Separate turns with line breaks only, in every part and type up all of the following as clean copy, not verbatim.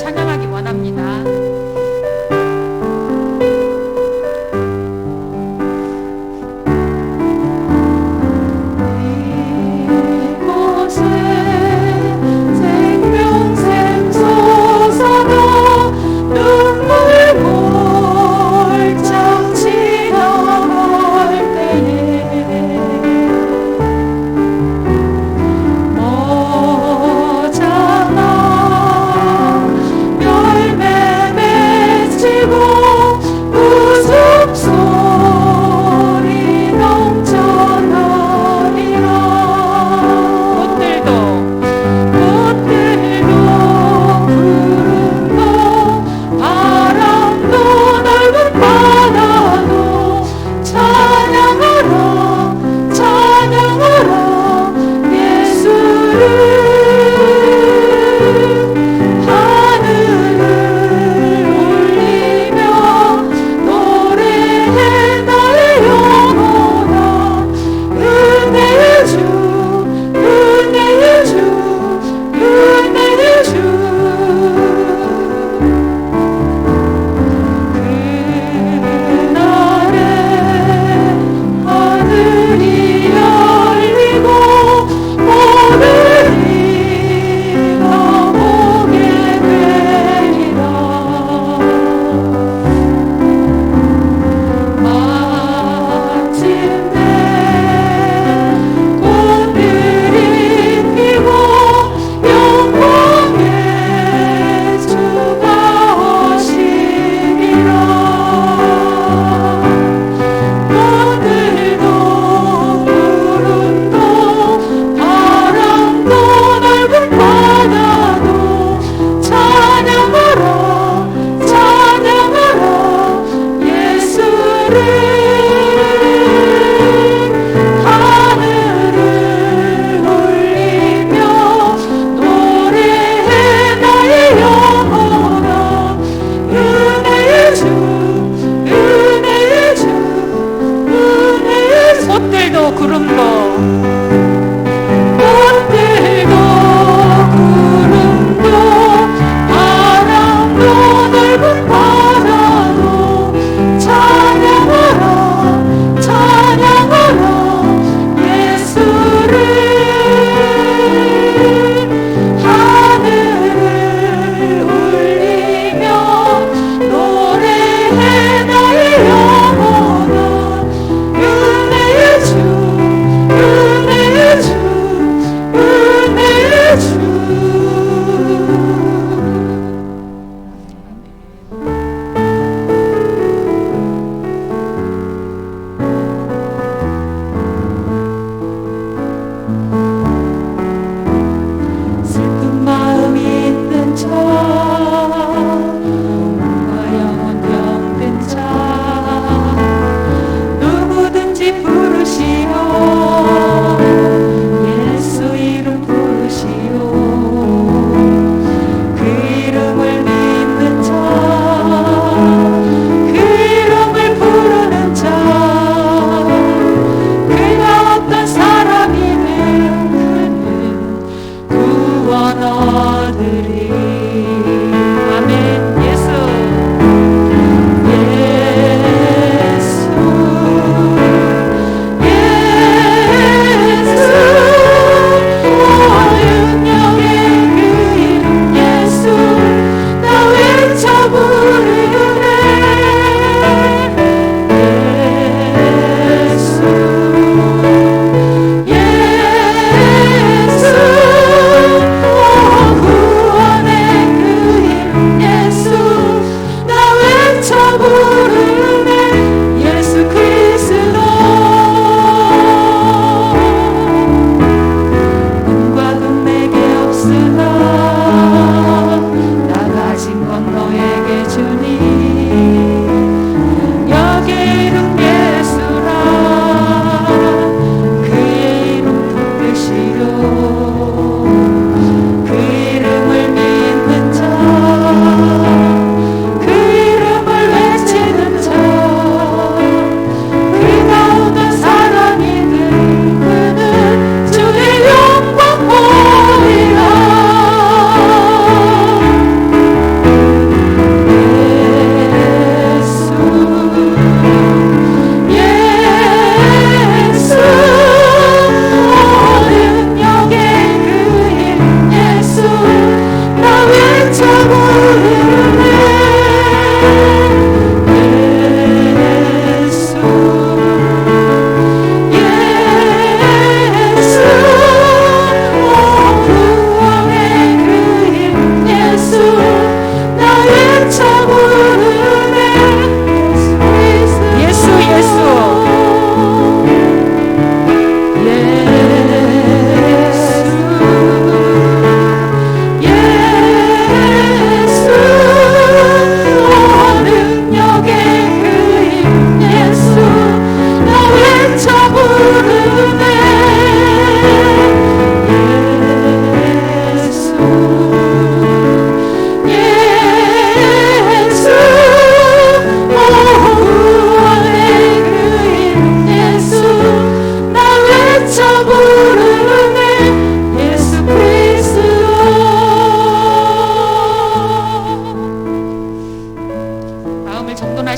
찬양하기 원합니다.
며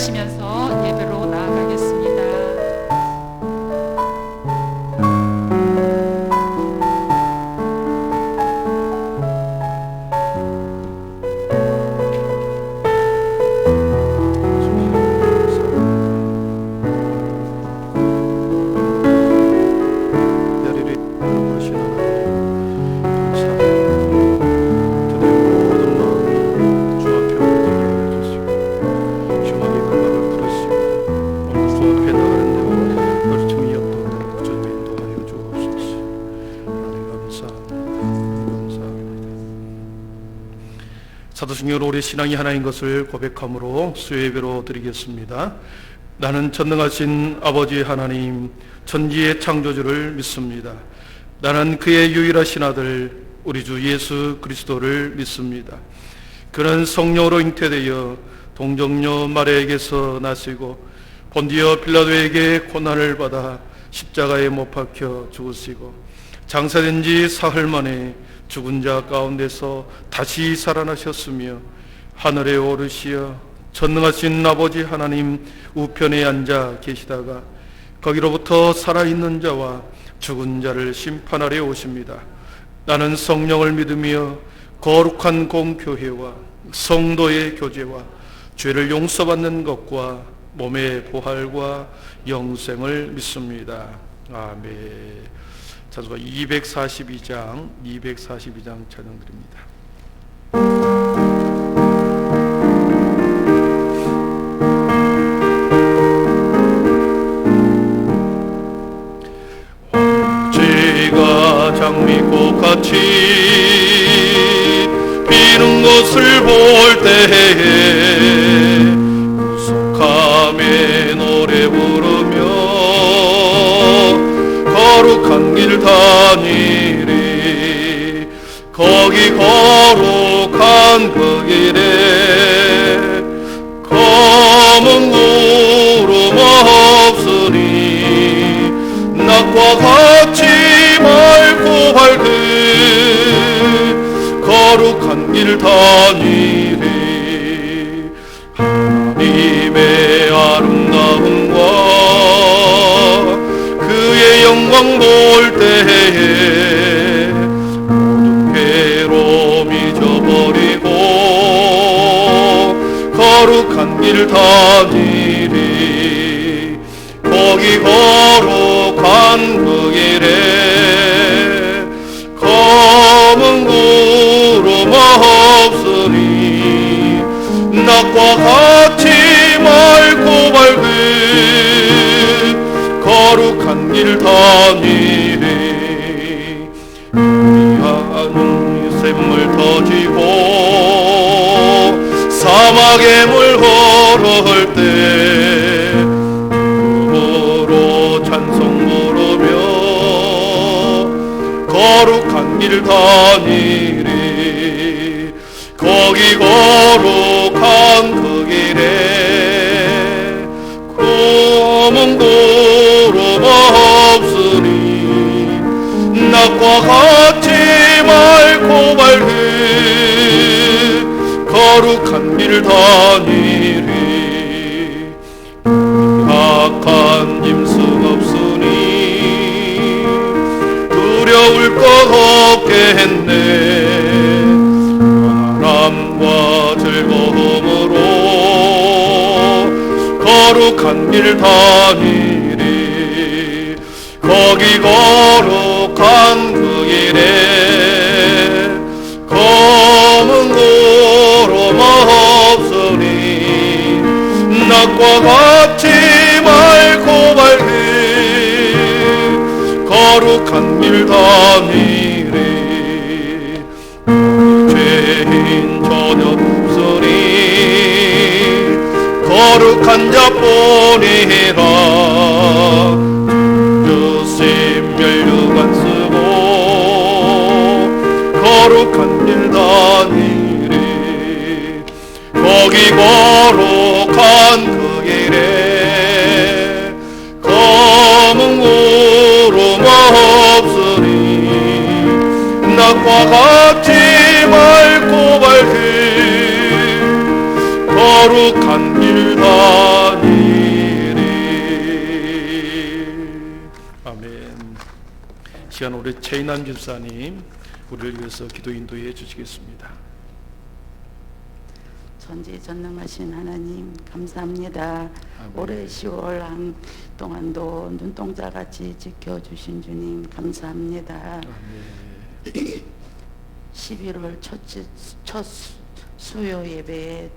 기도하시면서 예배로 나아가겠습니다.
사도신경으로 우리 신앙이 하나인 것을 고백함으로 수요 예배로 드리겠습니다. 나는 전능하신 아버지 하나님 천지의 창조주를 믿습니다. 나는 그의 유일하신 아들 우리 주 예수 그리스도를 믿습니다. 그는 성령으로 잉태되어 동정녀 마리아에게서 나시고 본디오 빌라도에게 고난을 받아 십자가에 못 박혀 죽으시고 장사된 지 사흘 만에 죽은 자 가운데서 다시 살아나셨으며 하늘에 오르시어 전능하신 아버지 하나님 우편에 앉아 계시다가 거기로부터 살아있는 자와 죽은 자를 심판하려 오십니다. 나는 성령을 믿으며 거룩한 공교회와 성도의 교제와 죄를 용서받는 것과 몸의 부활과 영생을 믿습니다. 아멘. 찬송가 242장 찬양드립니다. 죄가 장미꽃같이 피는 것을 볼 때에 구속함에 노래 부르며 거룩한 길 다니리. 거기 거룩한 그 길에 검은 구름 없으니 낮과 같이 맑고 밝은 거룩한 길 다니리. 하나님의 아름다움과 그의 영광 볼 때에 모든 괴로움 잊어버리고 거룩한 길 다니리. 거기 거룩한 그 길에 검은 구름 없으니 낮과 같이 맑고 밝은 거룩한 길 다니리. 우리하는 샘물 터지고 사막의 물 흐를 때 음으로 찬송 부르며 거룩한 길 다니리. 거기 거룩한 그 길에 검은 구름 없으니 낮과 같이 맑고 밝은 거룩한 길 다니리. 악한 짐승 없으니 두려울 것 없겠네. 바람과 즐거움으로 거룩한 길 다니리. 거기 거룩한 그 길에 검은 구름 없으니 낮과 같이 맑고 밝은 거룩한 길 다니리. 죄인 전혀 없으니 거룩한 자뿐이라. 주심 멸류관 쓰고 거룩한 길 다니리. 거기 거룩한 그 길에 검은 구름 없으니 낮과 같이 맑고 밝은 거룩한 길 다니리. 시간 우리 최인남 집사님 우리를 위해서 기도 인도해 주시겠습니다.
전지전능하신 하나님 감사합니다.
아멘.
올해 10월 한 동안도 눈동자같이 지켜주신 주님 감사합니다.
아멘.
11월 첫 수요 예배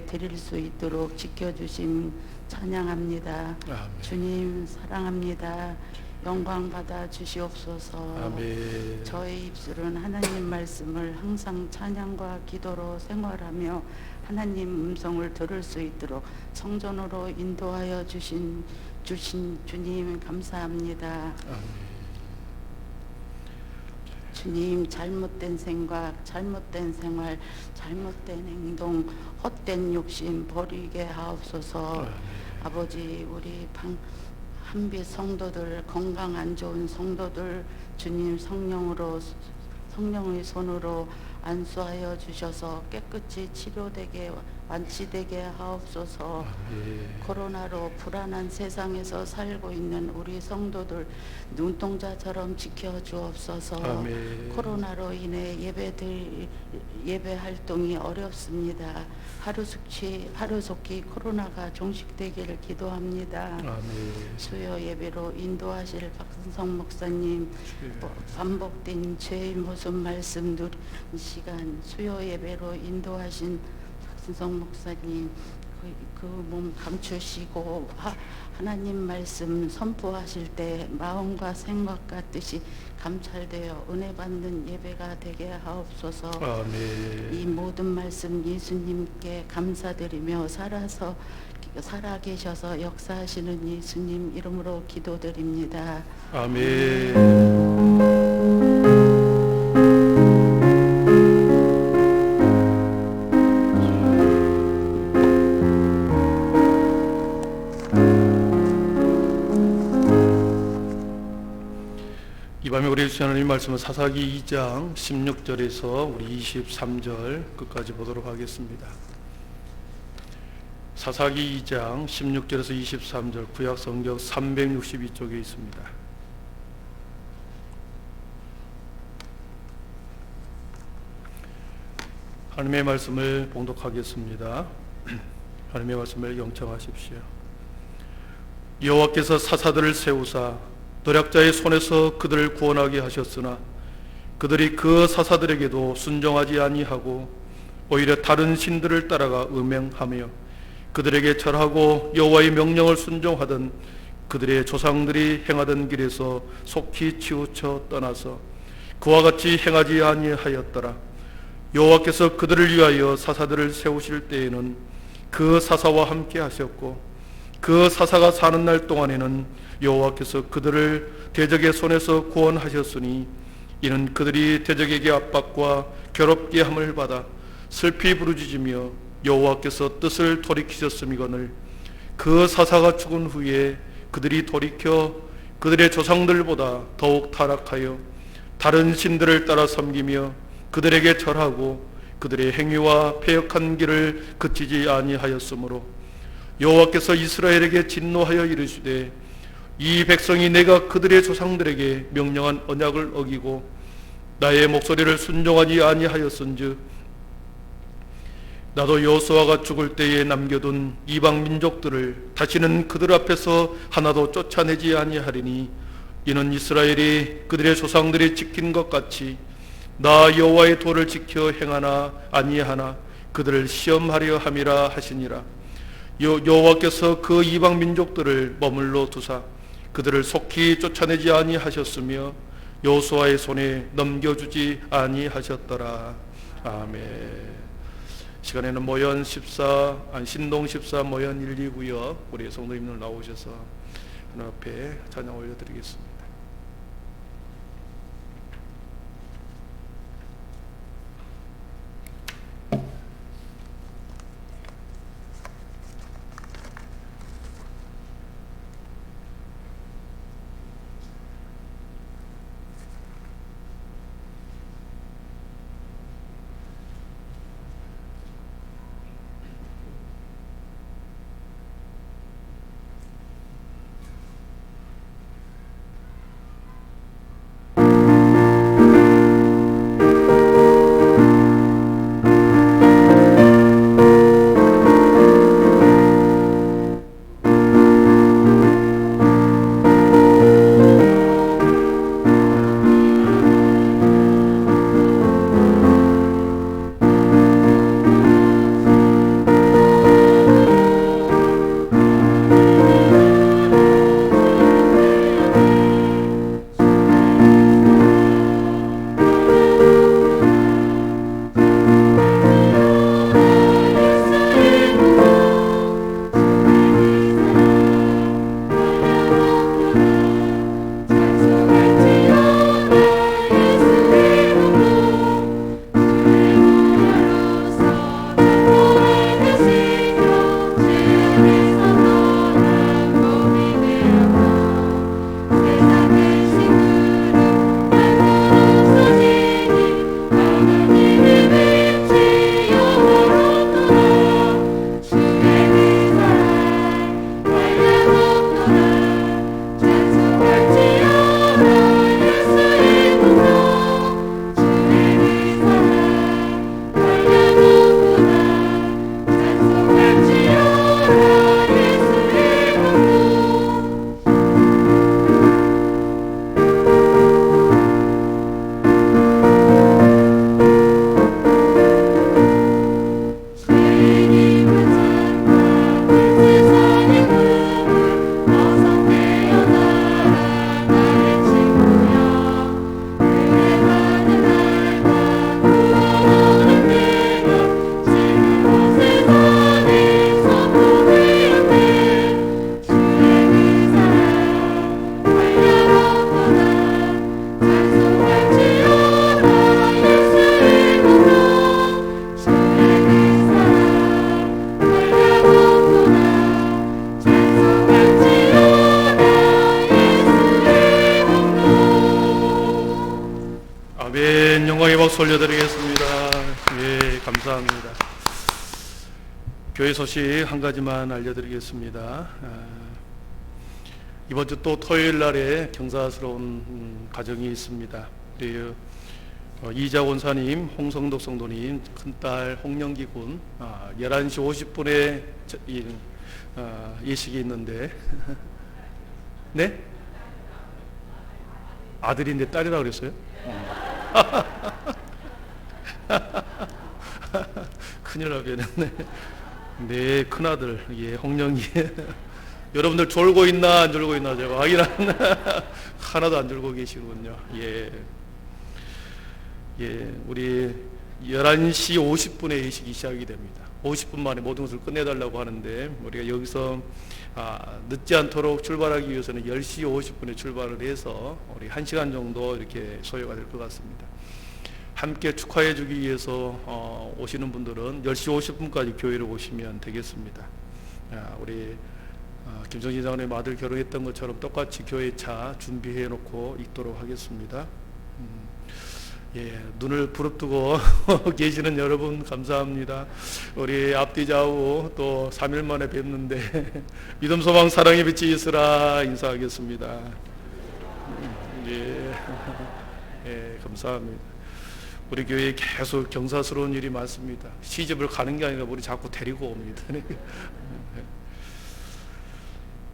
드릴 수 있도록 지켜주신 찬양합니다.
아멘.
주님 사랑합니다. 영광 받아 주시옵소서.
아멘.
저의 입술은 하나님 말씀을 항상 찬양과 기도로 생활하며 하나님 음성을 들을 수 있도록 성전으로 인도하여 주신 주님 감사합니다.
아멘.
주님, 잘못된 생각, 잘못된 생활, 잘못된 행동, 헛된 욕심 버리게 하옵소서.
아멘.
아버지, 우리 한빛 성도들, 건강 안 좋은 성도들 주님 성령의 손으로 안수하여 주셔서 깨끗이 치료되게 완치되게 하옵소서.
아멘.
코로나로 불안한 세상에서 살고 있는 우리 성도들 눈동자처럼 지켜주옵소서.
아멘.
코로나로 인해 예배 활동이 어렵습니다. 하루속히 코로나가 종식되기를 기도합니다.
아멘.
수요 예배로 인도하실 박승성 목사님, 반복된 죄의 모습 말씀 누린 시간 수요 예배로 인도하신 박승성 목사님, 그 몸 감추시고 하나님 말씀 선포하실 때 마음과 생각과 뜻이 감찰되어 은혜 받는 예배가 되게 하옵소서.
아멘.
이 모든 말씀 예수님께 감사드리며 살아계셔서 역사하시는 예수님 이름으로 기도드립니다.
아멘. 이 밤에 우리 주신 하나님 말씀은 사사기 2장 16절에서 우리 23절 끝까지 보도록 하겠습니다. 사사기 2장 16절에서 23절 구약 성경 362쪽에 있습니다. 하나님의 말씀을 봉독하겠습니다. 하나님의 말씀을 경청하십시오. 여호와께서 사사들을 세우사 도략자의 손에서 그들을 구원하게 하셨으나 그들이 그 사사들에게도 순종하지 아니하고 오히려 다른 신들을 따라가 음행하며 그들에게 절하고 여호와의 명령을 순종하던 그들의 조상들이 행하던 길에서 속히 치우쳐 떠나서 그와 같이 행하지 아니하였더라. 여호와께서 그들을 위하여 사사들을 세우실 때에는 그 사사와 함께 하셨고 그 사사가 사는 날 동안에는 여호와께서 그들을 대적의 손에서 구원하셨으니 이는 그들이 대적에게 압박과 괴롭게 함을 받아 슬피 부르짖으며 여호와께서 뜻을 돌이키셨음이거늘 그 사사가 죽은 후에 그들이 돌이켜 그들의 조상들보다 더욱 타락하여 다른 신들을 따라 섬기며 그들에게 절하고 그들의 행위와 패역한 길을 그치지 아니하였으므로 여호와께서 이스라엘에게 진노하여 이르시되 이 백성이 내가 그들의 조상들에게 명령한 언약을 어기고 나의 목소리를 순종하지 아니하였은즉 나도 여호수아가 죽을 때에 남겨둔 이방 민족들을 다시는 그들 앞에서 하나도 쫓아내지 아니하리니 이는 이스라엘이 그들의 조상들이 지킨 것 같이 나 여호와의 도를 지켜 행하나 아니하나 그들을 시험하려 함이라 하시니라. 여호와께서 그 이방 민족들을 머물러 두사 그들을 속히 쫓아내지 아니하셨으며 여호수아의 손에 넘겨주지 아니하셨더라. 아멘. 시간에는 모연 14, 신동 14 모연 1, 2구역 우리 성도님들 나오셔서 하나님 앞에 찬양 올려드리겠습니다. 교회 소식 한 가지만 알려드리겠습니다. 이번 주 또 토요일 날에 경사스러운 가정이 있습니다. 우리 이자 원사님, 홍성덕 성도님 큰딸 홍영기 군 11시 50분에 예식이 있는데 네? 아들인데 딸이라고 그랬어요? 큰일 나겠네. 네, 큰아들, 예, 홍영기. 여러분들 졸고 있나 안 졸고 있나 제가 확인하는 하나도 안 졸고 계시군요. 예, 예, 우리 11시 50분에 예식이 시작이 됩니다. 50분 만에 모든 것을 끝내달라고 하는데 우리가 여기서 늦지 않도록 출발하기 위해서는 10시 50분에 출발을 해서 우리 1시간 정도 이렇게 소요가 될 것 같습니다. 함께 축하해 주기 위해서 오시는 분들은 10시 50분까지 교회를 오시면 되겠습니다. 우리 김정진 장로님 아들 결혼했던 것처럼 똑같이 교회 차 준비해 놓고 있도록 하겠습니다. 예, 눈을 부릅뜨고 계시는 여러분 감사합니다. 우리 앞뒤 좌우 또 3일 만에 뵙는데 믿음 소망 사랑의 빛이 있으라 인사하겠습니다. 예, 예, 감사합니다. 우리 교회에 계속 경사스러운 일이 많습니다. 시집을 가는 게 아니라 우리 자꾸 데리고 옵니다.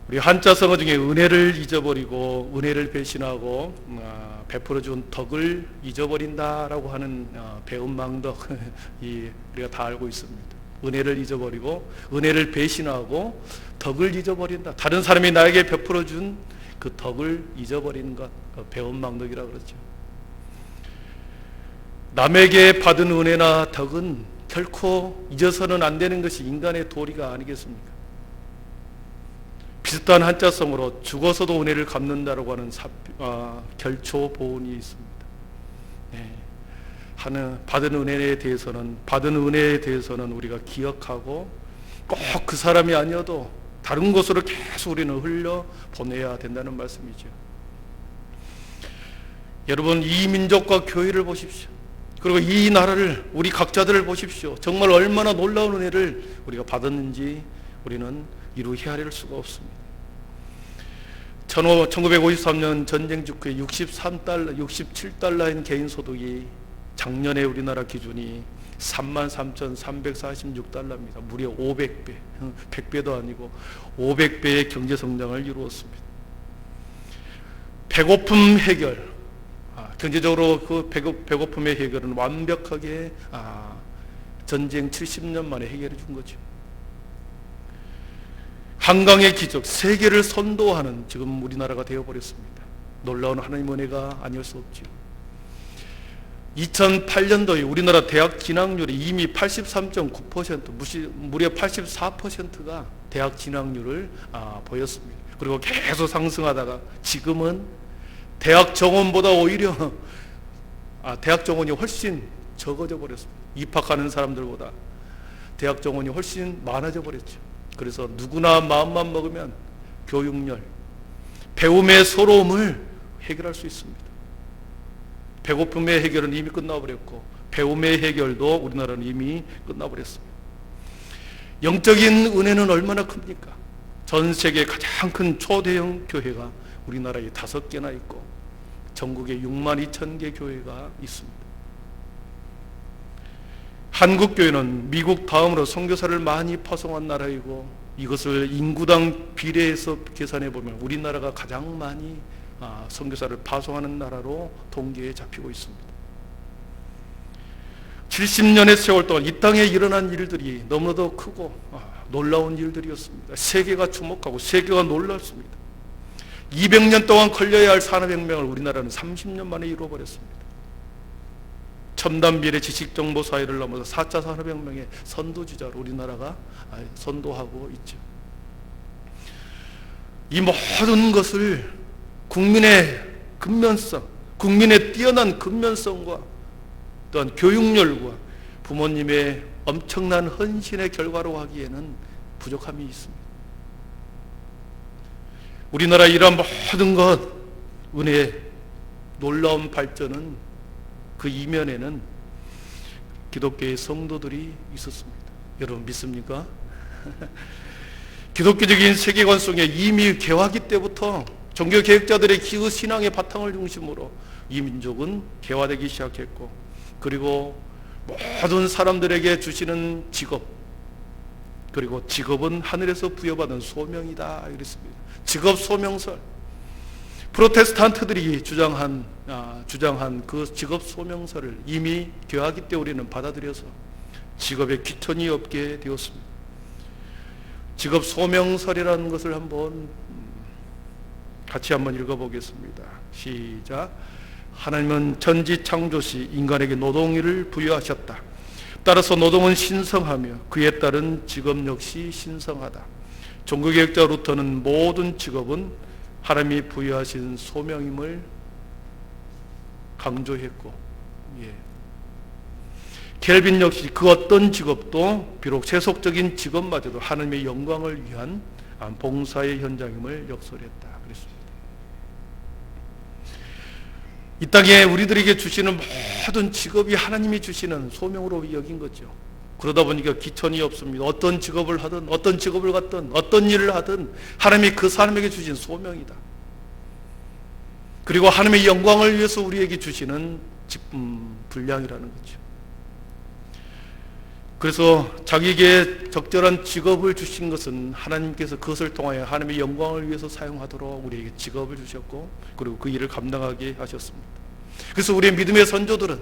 우리 한자성어 중에 은혜를 잊어버리고 은혜를 배신하고 베풀어준 덕을 잊어버린다라고 하는 배은망덕 우리가 다 알고 있습니다. 은혜를 잊어버리고 은혜를 배신하고 덕을 잊어버린다. 다른 사람이 나에게 베풀어준 그 덕을 잊어버리는 것, 배은망덕이라고 그러죠. 남에게 받은 은혜나 덕은 결코 잊어서는 안 되는 것이 인간의 도리가 아니겠습니까? 비슷한 한자성으로 죽어서도 은혜를 갚는다라고 하는 결초 보온이 있습니다. 네. 받은 은혜에 대해서는 우리가 기억하고 꼭 그 사람이 아니어도 다른 곳으로 계속 우리는 흘려 보내야 된다는 말씀이죠. 여러분, 이 민족과 교회를 보십시오. 그리고 이 나라를, 우리 각자들을 보십시오. 정말 얼마나 놀라운 은혜를 우리가 받았는지 우리는 이루 헤아릴 수가 없습니다. 1953년 전쟁 직후에 67달러인 개인 소득이 작년에 우리나라 기준이 33,346달러입니다. 무려 500배, 100배도 아니고 500배의 경제 성장을 이루었습니다. 배고픔 해결, 경제적으로 그 배고픔의 해결은 완벽하게 전쟁 70년 만에 해결해 준 거죠. 한강의 기적, 세계를 선도하는 지금 우리나라가 되어버렸습니다. 놀라운 하나님 은혜가 아닐 수 없죠. 2008년도에 우리나라 대학 진학률이 이미 83.9%, 무려 84%가 대학 진학률을 보였습니다. 그리고 계속 상승하다가 지금은 대학 정원보다 오히려 대학 정원이 훨씬 적어져 버렸습니다. 입학하는 사람들보다 대학 정원이 훨씬 많아져 버렸죠. 그래서 누구나 마음만 먹으면 교육열, 배움의 서러움을 해결할 수 있습니다. 배고픔의 해결은 이미 끝나버렸고 배움의 해결도 우리나라는 이미 끝나버렸습니다. 영적인 은혜는 얼마나 큽니까? 전 세계 가장 큰 초대형 교회가 우리나라에 5개나 있고 전국에 62,000개 교회가 있습니다. 한국 교회는 미국 다음으로 선교사를 많이 파송한 나라이고 이것을 인구당 비례해서 계산해 보면 우리나라가 가장 많이 선교사를 파송하는 나라로 통계에 잡히고 있습니다. 70년의 세월 동안 이 땅에 일어난 일들이 너무나도 크고 놀라운 일들이었습니다. 세계가 주목하고 세계가 놀랐습니다. 200년 동안 걸려야 할 산업혁명을 우리나라는 30년 만에 이루어버렸습니다. 첨단 미래 지식정보 사회를 넘어서 4차 산업혁명의 선두주자로 우리나라가 선도하고 있죠. 이 모든 것을 국민의 근면성, 국민의 뛰어난 근면성과 또한 교육열과 부모님의 엄청난 헌신의 결과로 하기에는 부족함이 있습니다. 우리나라 이러한 모든 것, 은혜, 놀라운 발전은 그 이면에는 기독교의 성도들이 있었습니다. 여러분 믿습니까? 기독교적인 세계관 속에 이미 개화기 때부터 종교개혁자들의 기그 신앙의 바탕을 중심으로 이 민족은 개화되기 시작했고, 그리고 모든 사람들에게 주시는 직업, 그리고 직업은 하늘에서 부여받은 소명이다 이랬습니다. 직업 소명설. 프로테스탄트들이 주장한 그 직업 소명설을 이미 개화기 때 우리는 받아들여서 직업에 귀천이 없게 되었습니다. 직업 소명설이라는 것을 같이 한번 읽어보겠습니다. 시작. 하나님은 천지 창조시 인간에게 노동일을 부여하셨다. 따라서 노동은 신성하며 그에 따른 직업 역시 신성하다. 종교개혁자 루터는 모든 직업은 하나님이 부여하신 소명임을 강조했고, 켈빈 역시 그 어떤 직업도 비록 세속적인 직업마저도 하나님의 영광을 위한 봉사의 현장임을 역설했다 그랬습니다. 이 땅에 우리들에게 주시는 모든 직업이 하나님이 주시는 소명으로 여긴 거죠. 그러다 보니까 기천이 없습니다. 어떤 직업을 하든 어떤 직업을 갖든 어떤 일을 하든 하나님이 그 사람에게 주신 소명이다. 그리고 하나님의 영광을 위해서 우리에게 주시는 분량이라는 거죠. 그래서 자기에게 적절한 직업을 주신 것은 하나님께서 그것을 통하여 하나님의 영광을 위해서 사용하도록 우리에게 직업을 주셨고, 그리고 그 일을 감당하게 하셨습니다. 그래서 우리의 믿음의 선조들은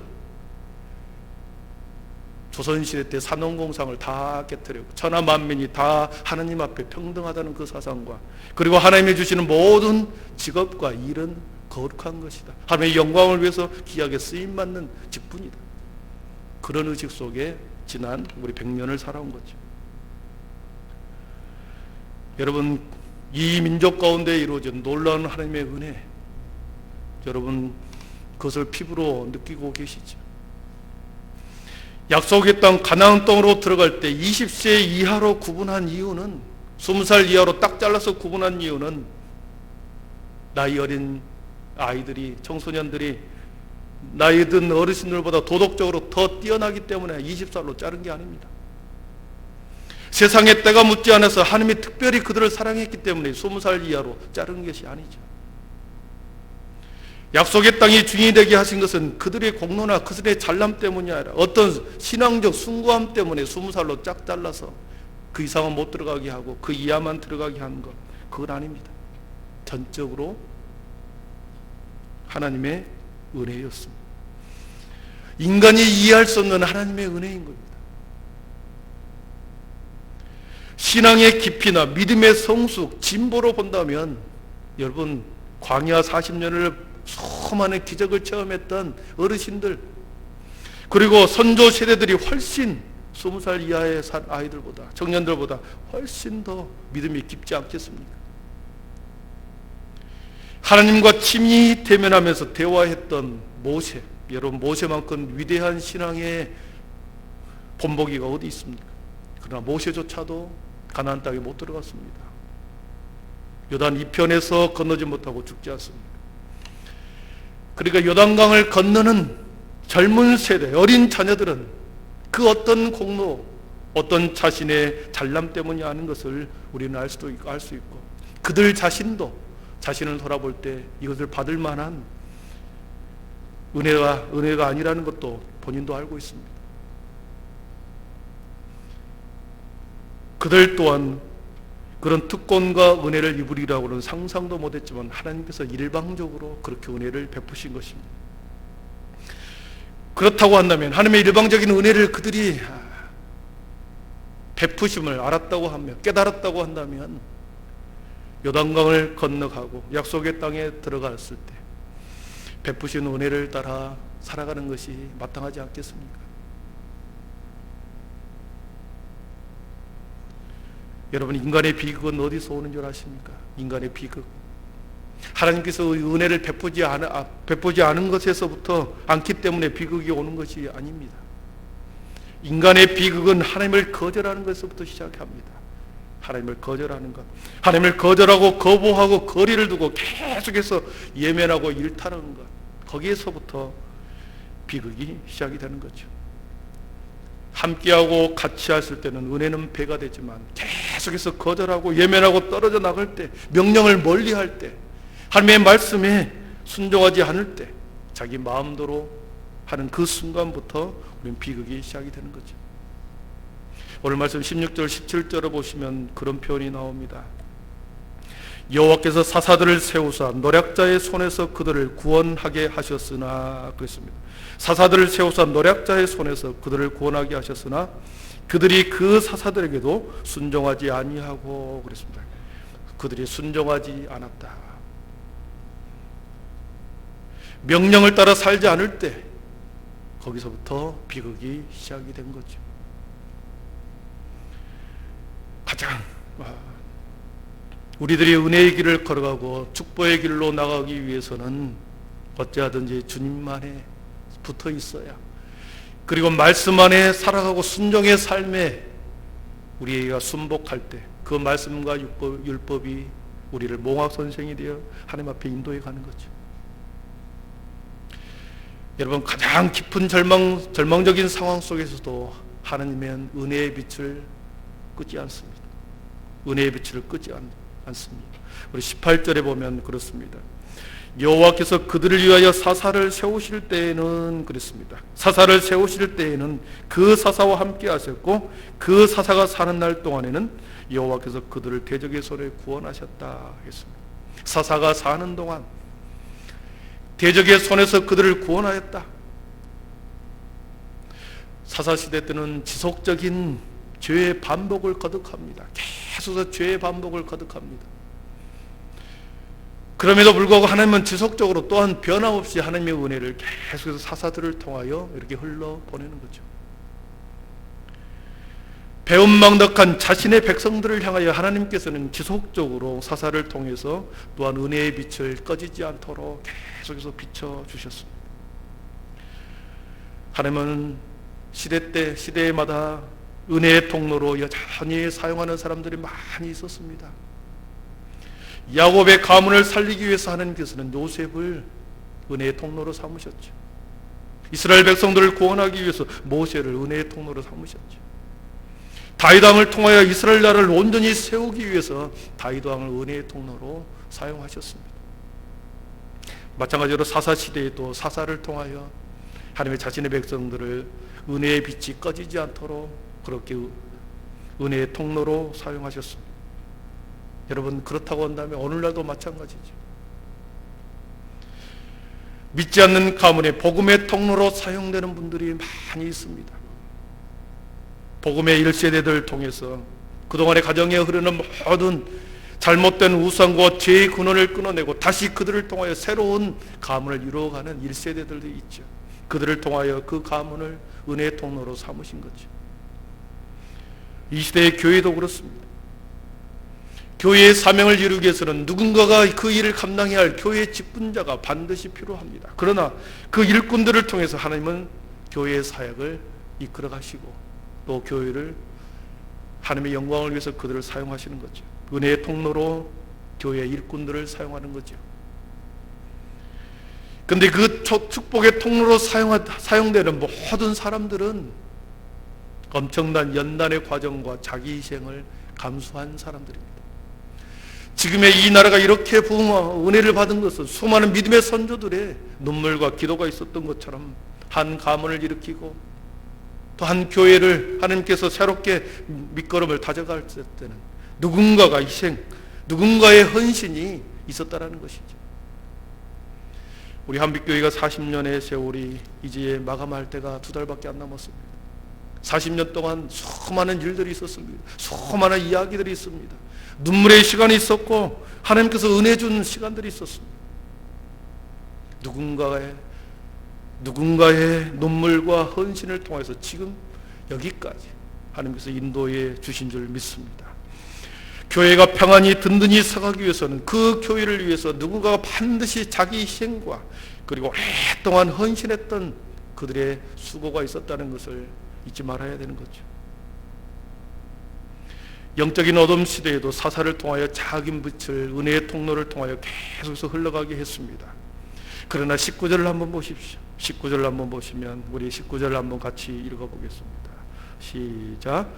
조선시대 때 산업공상을 다 깨뜨리고 천하 만민이 다 하나님 앞에 평등하다는 그 사상과, 그리고 하나님이 주시는 모든 직업과 일은 거룩한 것이다, 하나님의 영광을 위해서 귀하게 쓰임받는 직분이다, 그런 의식 속에 지난 우리 100년을 살아온 거죠. 여러분, 이 민족 가운데 이루어진 놀라운 하나님의 은혜, 여러분 그것을 피부로 느끼고 계시죠. 약속의 땅 가나안 땅으로 들어갈 때 20세 이하로 구분한 이유는, 20살 이하로 딱 잘라서 구분한 이유는 나이 어린 아이들이, 청소년들이 나이 든 어르신들보다 도덕적으로 더 뛰어나기 때문에 20살로 자른 게 아닙니다. 세상에 때가 묻지 않아서 하나님이 특별히 그들을 사랑했기 때문에 20살 이하로 자른 것이 아니죠. 약속의 땅이 주인이 되게 하신 것은 그들의 공로나 그들의 잘남 때문이 아니라 어떤 신앙적 숭고함 때문에 20살로 쫙 잘라서 그 이상은 못 들어가게 하고 그 이하만 들어가게 하는 것, 그건 아닙니다. 전적으로 하나님의 은혜였습니다. 인간이 이해할 수 없는 하나님의 은혜인 겁니다. 신앙의 깊이나 믿음의 성숙, 진보로 본다면 여러분, 광야 40년을 수많은 기적을 체험했던 어르신들, 그리고 선조 세대들이 훨씬 20살 이하의 아이들보다, 청년들보다 훨씬 더 믿음이 깊지 않겠습니까? 하나님과 친히 대면하면서 대화했던 모세, 여러분 모세만큼 위대한 신앙의 본보기가 어디 있습니까? 그러나 모세조차도 가나안 땅에 못 들어갔습니다. 요단 이편에서 건너지 못하고 죽지 않습니까? 그러니까 요단강을 건너는 젊은 세대, 어린 자녀들은 그 어떤 공로, 어떤 자신의 잘남 때문이 아닌 것을 우리는 알 수 있고, 그들 자신도 자신을 돌아볼 때 이것을 받을 만한 은혜가 아니라는 것도 본인도 알고 있습니다. 그들 또한 그런 특권과 은혜를 입으리라고는 상상도 못했지만 하나님께서 일방적으로 그렇게 은혜를 베푸신 것입니다. 그렇다고 한다면, 하나님의 일방적인 은혜를 그들이 베푸심을 알았다고 하며 깨달았다고 한다면 요단강을 건너가고 약속의 땅에 들어갔을 때 베푸신 은혜를 따라 살아가는 것이 마땅하지 않겠습니까? 여러분, 인간의 비극은 어디서 오는 줄 아십니까? 인간의 비극, 하나님께서 은혜를 베푸지 않은 것에서부터 않기 때문에 비극이 오는 것이 아닙니다. 인간의 비극은 하나님을 거절하는 것에서부터 시작합니다. 하나님을 거절하는 것, 하나님을 거절하고 거부하고 거리를 두고 계속해서 예면하고 일탈하는 것, 거기에서부터 비극이 시작이 되는 거죠. 함께하고 같이 했을 때는 은혜는 배가 되지만 계속해서 거절하고 예면하고 떨어져 나갈 때, 명령을 멀리할 때, 하나님의 말씀에 순종하지 않을 때, 자기 마음대로 하는 그 순간부터 우리는 비극이 시작이 되는 거죠. 오늘 말씀 16절 17절을 보시면 그런 표현이 나옵니다. 여호와께서 사사들을 세우사 노략자의 손에서 그들을 구원하게 하셨으나, 그랬습니다. 사사들을 세우사 노략자의 손에서 그들을 구원하게 하셨으나 그들이 그 사사들에게도 순종하지 아니하고, 그랬습니다. 그들이 순종하지 않았다. 명령을 따라 살지 않을 때 거기서부터 비극이 시작이 된 거죠. 가장 우리들이 은혜의 길을 걸어가고 축복의 길로 나가기 위해서는 어찌하든지 주님만에 붙어 있어야, 그리고 말씀 안에 살아가고 순종의 삶에 우리가 순복할 때 그 말씀과 율법이 우리를 몽학선생이 되어 하나님 앞에 인도해 가는 거죠. 여러분, 가장 깊은 절망적인 상황 속에서도 하나님은 은혜의 빛을 끄지 않습니다. 은혜의 빛을 끄지 않습니다. 우리 18절에 보면 그렇습니다. 여호와께서 그들을 위하여 사사를 세우실 때에는, 그랬습니다. 사사를 세우실 때에는 그 사사와 함께 하셨고 그 사사가 사는 날 동안에는 여호와께서 그들을 대적의 손에 구원하셨다 했습니다. 사사가 사는 동안 대적의 손에서 그들을 구원하였다. 사사시대 때는 지속적인 죄의 반복을 거듭합니다. 계속해서 죄의 반복을 거듭합니다. 그럼에도 불구하고 하나님은 지속적으로 또한 변함없이 하나님의 은혜를 계속해서 사사들을 통하여 이렇게 흘러보내는 거죠. 배은망덕한 자신의 백성들을 향하여 하나님께서는 지속적으로 사사를 통해서 또한 은혜의 빛을 꺼지지 않도록 계속해서 비춰주셨습니다. 하나님은 시대마다 은혜의 통로로 여전히 사용하는 사람들이 많이 있었습니다. 야곱의 가문을 살리기 위해서 하나님께서는 요셉을 은혜의 통로로 삼으셨죠. 이스라엘 백성들을 구원하기 위해서 모세를 은혜의 통로로 삼으셨죠. 다윗 왕을 통하여 이스라엘 나라를 온전히 세우기 위해서 다윗 왕을 은혜의 통로로 사용하셨습니다. 마찬가지로 사사 시대에도 사사를 통하여 하나님의 자신의 백성들을 은혜의 빛이 꺼지지 않도록 그렇게 은혜의 통로로 사용하셨습니다. 여러분, 그렇다고 한다면 오늘날도 마찬가지죠. 믿지 않는 가문에 복음의 통로로 사용되는 분들이 많이 있습니다. 복음의 1세대들을 통해서 그동안의 가정에 흐르는 모든 잘못된 우상과 죄의 근원을 끊어내고 다시 그들을 통하여 새로운 가문을 이루어가는 1세대들도 있죠. 그들을 통하여 그 가문을 은혜의 통로로 삼으신 거죠. 이 시대의 교회도 그렇습니다. 교회의 사명을 이루기 위해서는 누군가가 그 일을 감당해야 할 교회의 직분자가 반드시 필요합니다. 그러나 그 일꾼들을 통해서 하나님은 교회의 사역을 이끌어 가시고 또 교회를 하나님의 영광을 위해서 그들을 사용하시는 거죠. 은혜의 통로로 교회의 일꾼들을 사용하는 거죠. 그런데 그 축복의 통로로 사용되는 모든 사람들은 엄청난 연단의 과정과 자기 희생을 감수한 사람들입니다. 지금의 이 나라가 이렇게 부흥하고 은혜를 받은 것은 수많은 믿음의 선조들의 눈물과 기도가 있었던 것처럼 한 가문을 일으키고 또 한 교회를 하나님께서 새롭게 밑거름을 다져갈 때는 누군가가 희생, 누군가의 헌신이 있었다라는 것이죠. 우리 한빛교회가 40년의 세월이 이제 마감할 때가 2달밖에 안 남았습니다. 40년 동안 수많은 일들이 있었습니다. 수많은 이야기들이 있습니다. 눈물의 시간이 있었고 하나님께서 은혜 준 시간들이 있었습니다. 누군가의 눈물과 헌신을 통해서 지금 여기까지 하나님께서 인도해 주신 줄 믿습니다. 교회가 평안히 든든히 서가기 위해서는 그 교회를 위해서 누군가가 반드시 자기 희생과 그리고 오랫동안 헌신했던 그들의 수고가 있었다는 것을 잊지 말아야 되는 거죠. 영적인 어둠 시대에도 사사를 통하여 작은 빛을 은혜의 통로를 통하여 계속해서 흘러가게 했습니다. 그러나 19절을 한번 보십시오. 19절을 한번 보시면 우리 19절을 한번 같이 읽어보겠습니다. 시작.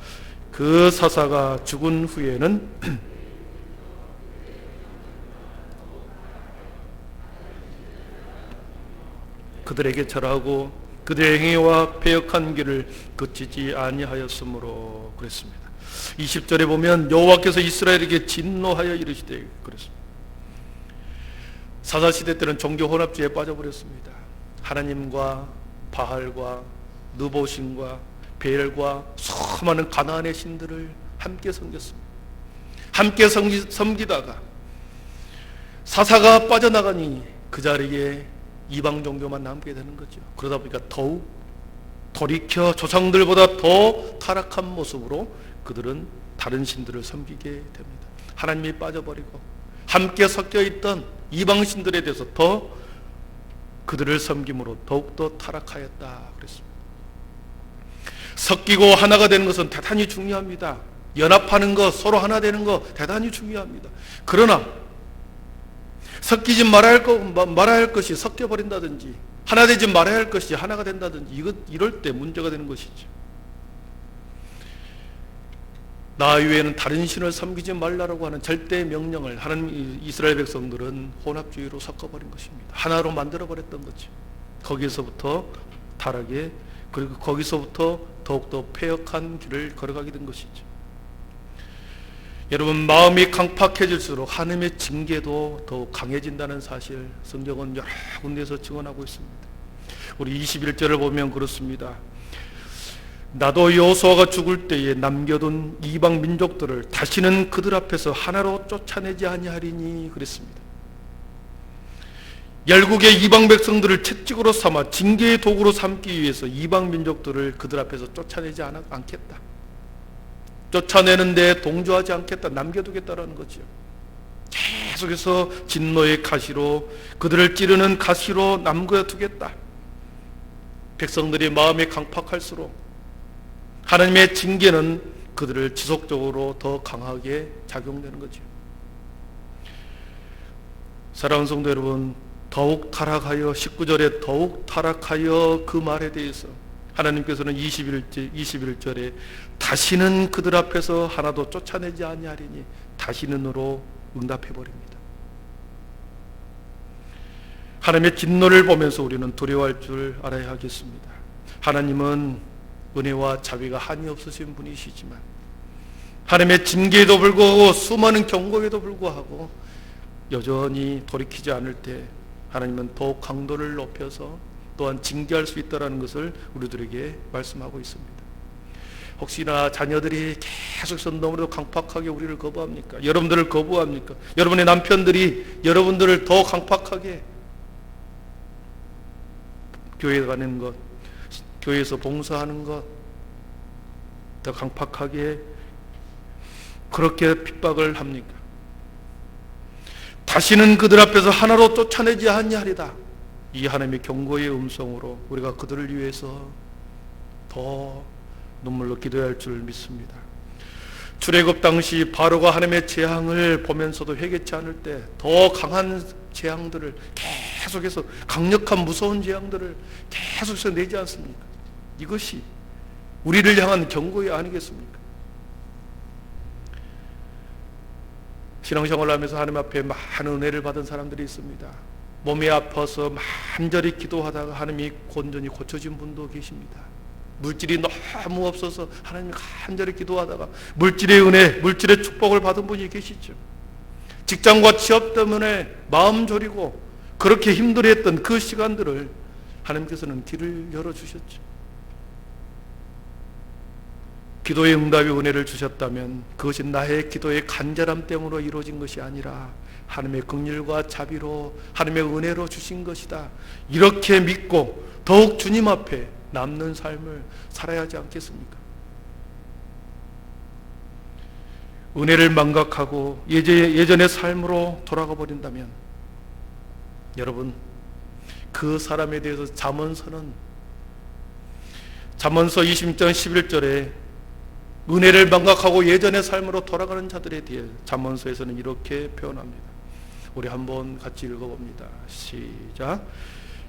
그 사사가 죽은 후에는 그들에게 절하고 그들의 행위와 패역한 길을 그치지 아니하였으므로 그랬습니다. 20절에 보면 여호와께서 이스라엘에게 진노하여 이르시되 그랬습니다. 사사시대 때는 종교 혼합주의에 빠져버렸습니다. 하나님과 바알과 느보신과 베엘과 수많은 가나안의 신들을 함께 섬겼습니다. 함께 섬기다가 사사가 빠져나가니 그 자리에 이방 종교만 남게 되는 거죠. 그러다 보니까 더욱 돌이켜 조상들보다 더 타락한 모습으로 그들은 다른 신들을 섬기게 됩니다. 하나님이 빠져버리고 함께 섞여 있던 이방 신들에 대해서 더 그들을 섬김으로 더욱더 타락하였다 그랬습니다. 섞이고 하나가 되는 것은 대단히 중요합니다. 연합하는 것, 서로 하나 되는 것 대단히 중요합니다. 그러나 섞이지 말아야 할 것이 섞여버린다든지 하나 되지 말아야 할 것이 하나가 된다든지 이럴 때 문제가 되는 것이죠. 나 이외에는 다른 신을 섬기지 말라고 하는 절대 명령을 하나님 이스라엘 백성들은 혼합주의로 섞어버린 것입니다. 하나로 만들어버렸던 거죠. 거기서부터 타락에 그리고 거기서부터 더욱더 패역한 길을 걸어가게 된 것이죠. 여러분 마음이 강팍해질수록 하나님의 징계도 더욱 강해진다는 사실 성경은 여러 군데에서 증언하고 있습니다. 우리 21절을 보면 그렇습니다. 나도 여호수아가 죽을 때에 남겨둔 이방 민족들을 다시는 그들 앞에서 하나로 쫓아내지 아니하리니 그랬습니다. 열국의 이방 백성들을 채찍으로 삼아 징계의 도구로 삼기 위해서 이방 민족들을 그들 앞에서 쫓아내지 않겠다. 쫓아내는데 동조하지 않겠다. 남겨두겠다라는 거죠. 계속해서 진노의 가시로 그들을 찌르는 가시로 남겨두겠다. 백성들이 마음이 강팍할수록 하나님의 징계는 그들을 지속적으로 더 강하게 작용되는 거죠. 사랑하는 성도 여러분, 더욱 타락하여 19절에 더욱 타락하여 그 말에 대해서 하나님께서는 21절에 다시는 그들 앞에서 하나도 쫓아내지 아니하리니 다시는으로 응답해 버립니다. 하나님의 진노를 보면서 우리는 두려워할 줄 알아야 하겠습니다. 하나님은 은혜와 자비가 한이 없으신 분이시지만 하나님의 징계에도 불구하고 수많은 경고에도 불구하고 여전히 돌이키지 않을 때 하나님은 더욱 강도를 높여서 또한 징계할 수 있다는 것을 우리들에게 말씀하고 있습니다. 혹시나 자녀들이 계속해서 너무도 강팍하게 우리를 거부합니까? 여러분들을 거부합니까? 여러분의 남편들이 여러분들을 더 강팍하게 교회에 가는 것, 교회에서 봉사하는 것, 더 강팍하게 그렇게 핍박을 합니까? 다시는 그들 앞에서 하나로 쫓아내지 아니하리다. 이 하나님의 경고의 음성으로 우리가 그들을 위해서 더 눈물로 기도해야 할 줄 믿습니다. 출애굽 당시 바로가 하나님의 재앙을 보면서도 회개치 않을 때 더 강한 재앙들을 계속해서 강력한 무서운 재앙들을 계속해서 내지 않습니까? 이것이 우리를 향한 경고이 아니겠습니까? 신앙생활을 하면서 하나님 앞에 많은 은혜를 받은 사람들이 있습니다. 몸이 아파서 간절히 기도하다가 하나님이 온전히 고쳐진 분도 계십니다. 물질이 너무 없어서 하나님 간절히 기도하다가 물질의 은혜, 물질의 축복을 받은 분이 계시죠. 직장과 취업 때문에 마음 졸이고 그렇게 힘들어했던 그 시간들을 하나님께서는 길을 열어주셨죠. 기도의 응답의 은혜를 주셨다면 그것이 나의 기도의 간절함 때문에 이루어진 것이 아니라 하나님의 긍휼과 자비로 하나님의 은혜로 주신 것이다. 이렇게 믿고 더욱 주님 앞에 남는 삶을 살아야 하지 않겠습니까? 은혜를 망각하고 예전의 삶으로 돌아가 버린다면 여러분 그 사람에 대해서 잠언서 20장 11절에 은혜를 망각하고 예전의 삶으로 돌아가는 자들에 대해 잠언서에서는 이렇게 표현합니다. 우리 한번 같이 읽어봅니다. 시작.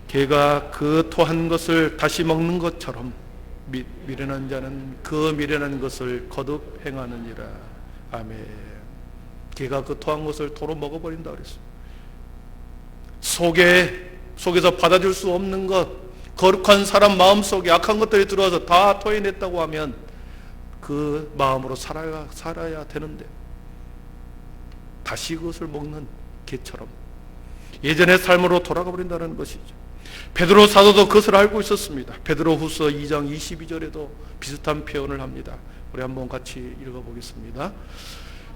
개가 그 토한 것을 다시 먹는 것처럼 미련한 자는 그 미련한 것을 거듭 행하느니라. 아멘. 개가 그 토한 것을 도로 먹어버린다 그랬어요. 속에서 받아줄 수 없는 것, 거룩한 사람 마음속에 악한 것들이 들어와서 다 토해냈다고 하면 그 마음으로 살아야 되는데 다시 그것을 먹는 개처럼 예전의 삶으로 돌아가 버린다는 것이죠. 베드로 사도도 그것을 알고 있었습니다. 베드로후서 2장 22절에도 비슷한 표현을 합니다. 우리 한번 같이 읽어보겠습니다.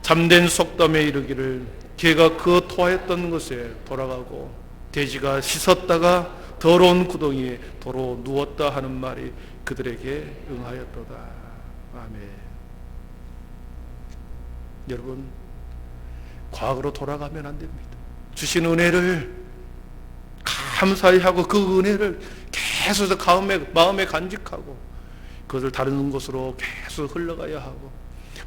잠든 속담에 이르기를 개가 그 토하였던 것에 돌아가고 돼지가 씻었다가 더러운 구덩이에 도로 누웠다 하는 말이 그들에게 응하였도다. 아멘. 여러분, 과거로 돌아가면 안 됩니다. 주신 은혜를 감사히 하고 그 은혜를 계속 마음에 간직하고 그것을 다른 곳으로 계속 흘러가야 하고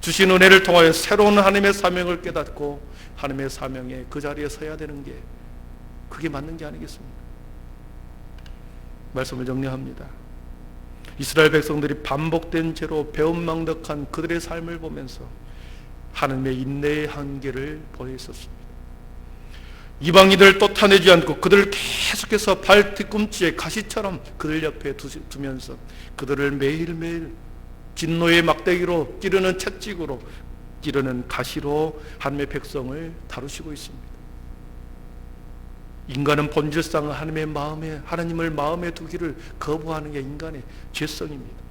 주신 은혜를 통하여 새로운 하나님의 사명을 깨닫고 하나님의 사명에 그 자리에 서야 되는 게 그게 맞는 게 아니겠습니까? 말씀을 정리합니다. 이스라엘 백성들이 반복된 죄로 배은망덕한 그들의 삶을 보면서 하나님의 인내의 한계를 보여있었습니다. 이방인들을 쫓아내지 않고 그들을 계속해서 발 뒤꿈치에 가시처럼 그들 옆에 두면서 그들을 매일매일 진노의 막대기로 찌르는 채찍으로 찌르는 가시로 하나님의 백성을 다루시고 있습니다. 인간은 본질상 하나님을 마음에 두기를 거부하는 게 인간의 죄성입니다.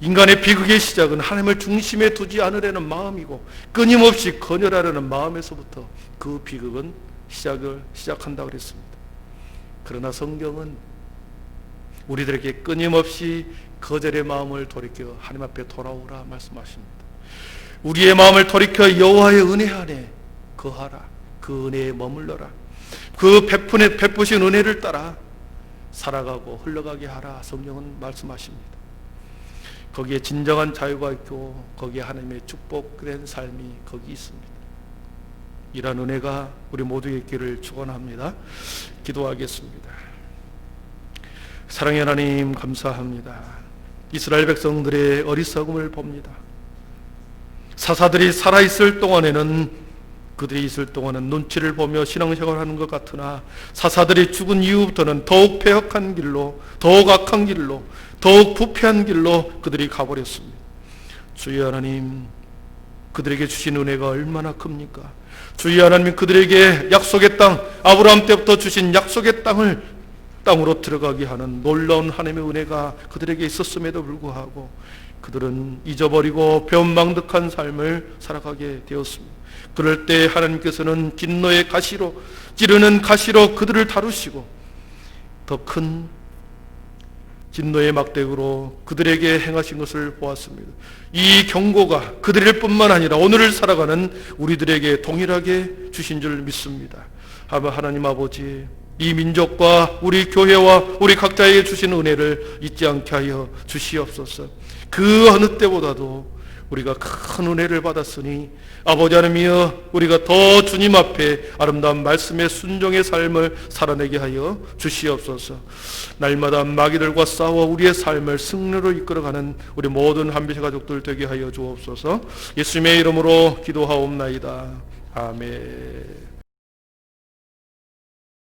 인간의 비극의 시작은 하나님을 중심에 두지 않으려는 마음이고 끊임없이 거절하려는 마음에서부터 그 비극은 시작한다고 그랬습니다. 그러나 성경은 우리들에게 끊임없이 거절의 마음을 돌이켜 하나님 앞에 돌아오라 말씀하십니다. 우리의 마음을 돌이켜 여호와의 은혜 안에 거하라. 그 은혜에 머물러라. 그 베푸신 은혜를 따라 살아가고 흘러가게 하라. 성경은 말씀하십니다. 거기에 진정한 자유가 있고 거기에 하나님의 축복된 삶이 거기 있습니다. 이런 은혜가 우리 모두에 있기를 축원합니다. 기도하겠습니다. 사랑의 하나님 감사합니다. 이스라엘 백성들의 어리석음을 봅니다. 사사들이 살아있을 동안에는 그들이 있을 동안은 눈치를 보며 신앙생활을 하는 것 같으나 사사들이 죽은 이후부터는 더욱 패역한 길로, 더욱 악한 길로, 더욱 부패한 길로 그들이 가버렸습니다. 주여 하나님, 그들에게 주신 은혜가 얼마나 큽니까? 주여 하나님, 그들에게 약속의 땅, 아브라함 때부터 주신 약속의 땅으로 들어가게 하는 놀라운 하나님의 은혜가 그들에게 있었음에도 불구하고 그들은 잊어버리고 변망덕한 삶을 살아가게 되었습니다. 그럴 때 하나님께서는 진노의 가시로, 찌르는 가시로 그들을 다루시고 더 큰 진노의 막대기로 그들에게 행하신 것을 보았습니다. 이 경고가 그들일 뿐만 아니라 오늘을 살아가는 우리들에게 동일하게 주신 줄 믿습니다. 하나님 아버지, 이 민족과 우리 교회와 우리 각자에게 주신 은혜를 잊지 않게 하여 주시옵소서. 그 어느 때보다도 우리가 큰 은혜를 받았으니 아버지 하나님이여, 우리가 더 주님 앞에 아름다운 말씀의 순종의 삶을 살아내게 하여 주시옵소서. 날마다 마귀들과 싸워 우리의 삶을 승리로 이끌어가는 우리 모든 한비시 가족들 되게 하여 주옵소서. 예수님의 이름으로 기도하옵나이다. 아멘.